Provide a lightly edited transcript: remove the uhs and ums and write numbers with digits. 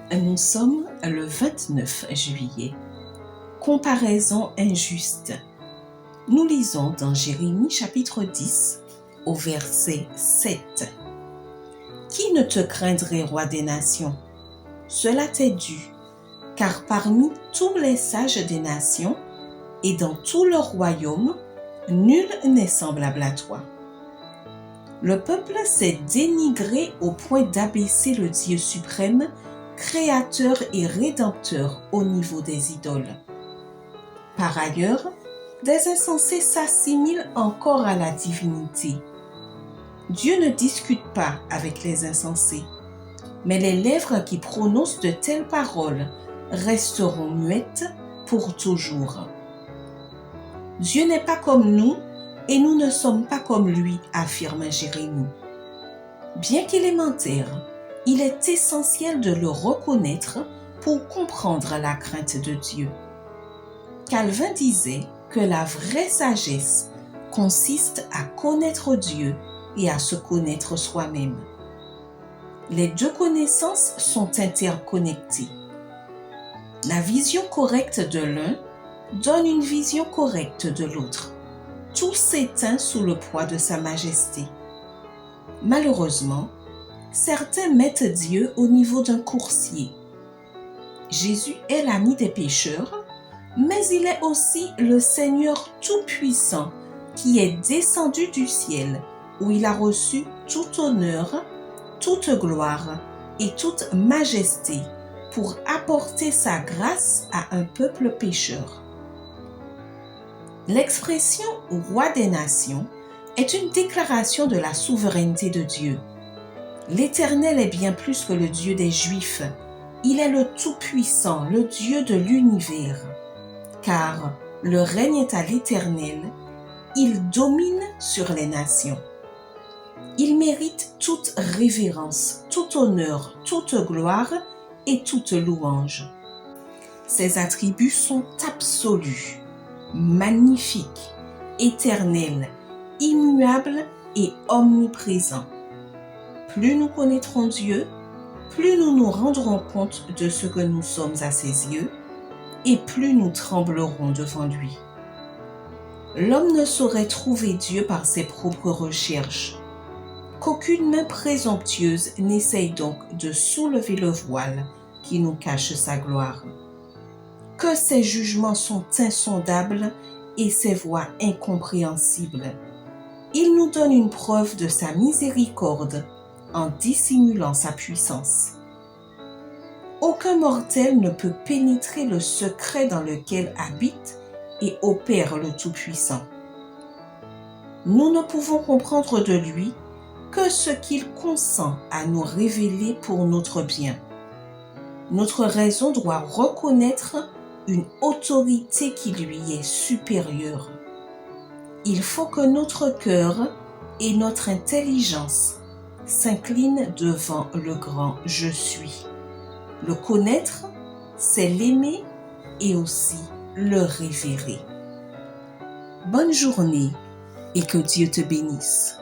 Nous sommes le 29 juillet. Comparaison injuste. Nous lisons dans Jérémie chapitre 10 au verset 7. Qui ne te craindrait, roi des nations? Cela t'est dû, car parmi tous les sages des nations et dans tout leur royaume, nul n'est semblable à toi. Le peuple s'est dénigré au point d'abaisser le Dieu suprême, créateur et rédempteur au niveau des idoles. Par ailleurs, des insensés s'assimilent encore à la divinité. Dieu ne discute pas avec les insensés, mais les lèvres qui prononcent de telles paroles resteront muettes pour toujours. Dieu n'est pas comme nous et nous ne sommes pas comme lui, affirme Jérémie. Bien qu'élémentaire, il est essentiel de le reconnaître pour comprendre la crainte de Dieu. Calvin disait que la vraie sagesse consiste à connaître Dieu et à se connaître soi-même. Les deux connaissances sont interconnectées. La vision correcte de l'un donne une vision correcte de l'autre. Tout s'éteint sous le poids de sa majesté. Malheureusement, certains mettent Dieu au niveau d'un coursier. Jésus est l'ami des pécheurs, mais il est aussi le Seigneur Tout-Puissant qui est descendu du ciel, où il a reçu tout honneur, toute gloire et toute majesté pour apporter sa grâce à un peuple pécheur. L'expression « roi des nations » est une déclaration de la souveraineté de Dieu. L'Éternel est bien plus que le Dieu des Juifs. Il est le Tout-Puissant, le Dieu de l'univers. Car le règne est à l'Éternel, il domine sur les nations. Il mérite toute révérence, tout honneur, toute gloire et toute louange. Ses attributs sont absolus, magnifiques, éternels, immuables et omniprésents. Plus nous connaîtrons Dieu, plus nous nous rendrons compte de ce que nous sommes à ses yeux et plus nous tremblerons devant lui. L'homme ne saurait trouver Dieu par ses propres recherches. Qu'aucune main présomptueuse n'essaye donc de soulever le voile qui nous cache sa gloire. Que ses jugements sont insondables et ses voies incompréhensibles. Il nous donne une preuve de sa miséricorde en dissimulant sa puissance. Aucun mortel ne peut pénétrer le secret dans lequel habite et opère le Tout-Puissant. Nous ne pouvons comprendre de lui que ce qu'il consent à nous révéler pour notre bien. Notre raison doit reconnaître une autorité qui lui est supérieure. Il faut que notre cœur et notre intelligence s'inclinent devant le grand « Je suis ». Le connaître, c'est l'aimer et aussi le révérer. Bonne journée et que Dieu te bénisse.